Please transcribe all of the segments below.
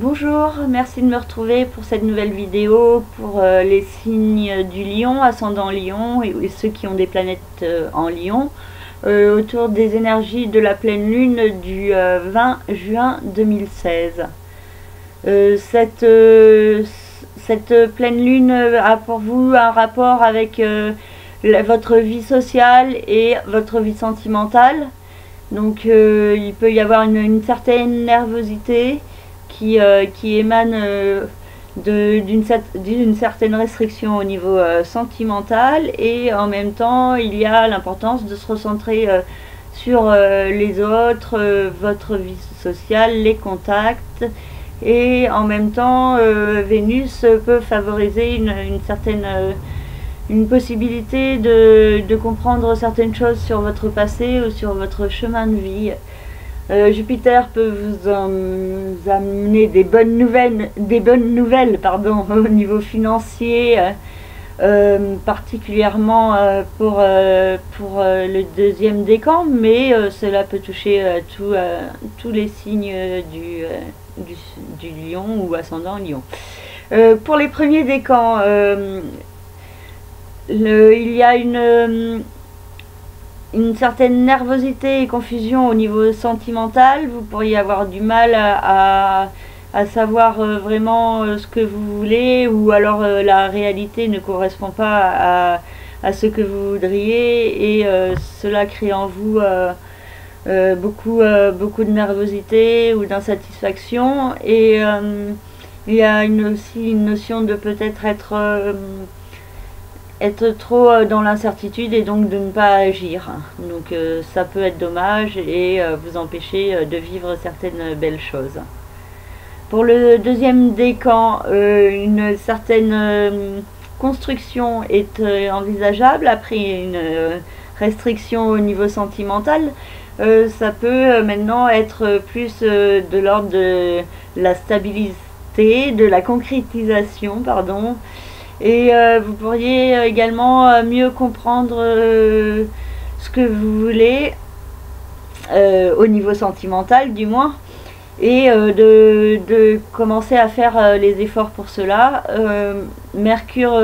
Bonjour, merci de me retrouver pour cette nouvelle vidéo pour les signes du Lion, ascendant Lion et ceux qui ont des planètes en Lion, autour des énergies de la pleine lune du 20 juin 2016. Cette pleine lune a pour vous un rapport avec votre vie sociale et votre vie sentimentale. Donc il peut y avoir une certaine nervosité qui émane d'une certaine restriction au niveau sentimental, et en même temps il y a l'importance de se recentrer sur les autres, votre vie sociale, les contacts, et en même temps Vénus peut favoriser une possibilité de comprendre certaines choses sur votre passé ou sur votre chemin de vie. Jupiter peut vous amener des bonnes nouvelles au niveau financier, particulièrement pour le deuxième décan, mais cela peut toucher tous les signes du Lion ou ascendant Lion. Pour les premiers décans, il y a une certaine nervosité et confusion au niveau sentimental. Vous pourriez avoir du mal à savoir vraiment ce que vous voulez, ou alors la réalité ne correspond pas à ce que vous voudriez, et cela crée en vous beaucoup de nervosité ou d'insatisfaction, et il y a aussi une notion de peut-être être trop dans l'incertitude et donc de ne pas agir. Donc ça peut être dommage et vous empêcher de vivre certaines belles choses. Pour le deuxième décan, une certaine construction est envisageable après une restriction au niveau sentimental. Ça peut maintenant être plus de l'ordre de la stabilité, de la concrétisation, pardon. Et vous pourriez également mieux comprendre ce que vous voulez, au niveau sentimental du moins, et de commencer à faire les efforts pour cela. Mercure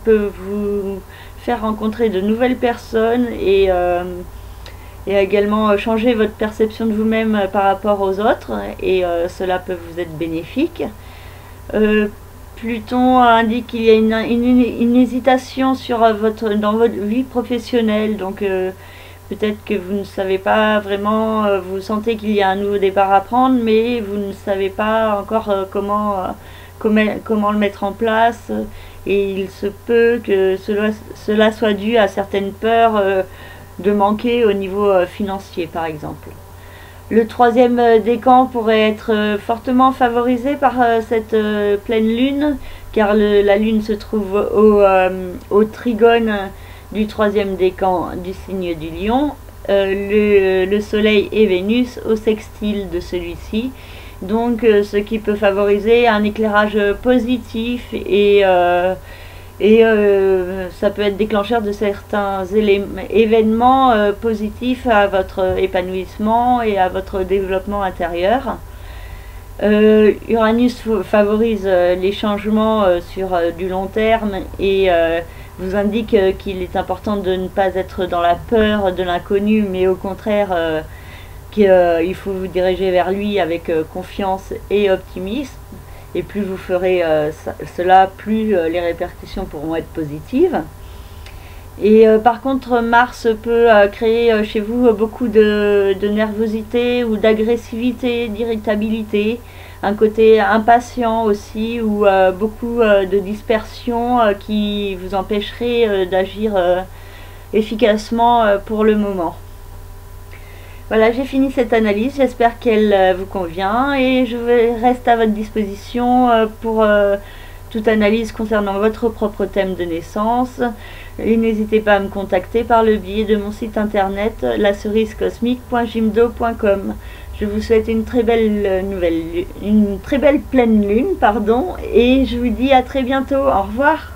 peut vous faire rencontrer de nouvelles personnes, et également changer votre perception de vous-même par rapport aux autres, et cela peut vous être bénéfique. Pluton indique qu'il y a une hésitation dans votre vie professionnelle, donc peut-être que vous ne savez pas vraiment, vous sentez qu'il y a un nouveau départ à prendre, mais vous ne savez pas encore comment le mettre en place, et il se peut que cela soit dû à certaines peurs de manquer au niveau financier par exemple. Le troisième décan pourrait être fortement favorisé par cette pleine lune, car la lune se trouve au trigone du troisième décan du signe du Lion, le soleil et Vénus au sextile de celui-ci, donc ce qui peut favoriser un éclairage positif, et ça peut être déclencheur de certains événements positifs à votre épanouissement et à votre développement intérieur. Uranus favorise les changements sur du long terme, et vous indique qu'il est important de ne pas être dans la peur de l'inconnu, mais au contraire qu'il faut vous diriger vers lui avec confiance et optimisme. Et plus vous ferez cela, plus les répercussions pourront être positives. Et par contre, Mars peut créer chez vous beaucoup de nervosité ou d'agressivité, d'irritabilité, un côté impatient aussi, ou beaucoup de dispersion qui vous empêcherait d'agir efficacement pour le moment. Voilà, j'ai fini cette analyse, j'espère qu'elle vous convient, et je reste à votre disposition pour toute analyse concernant votre propre thème de naissance. Et n'hésitez pas à me contacter par le biais de mon site internet lacerisecosmique.gimdo.com. Je vous souhaite une très belle pleine lune, et je vous dis à très bientôt. Au revoir.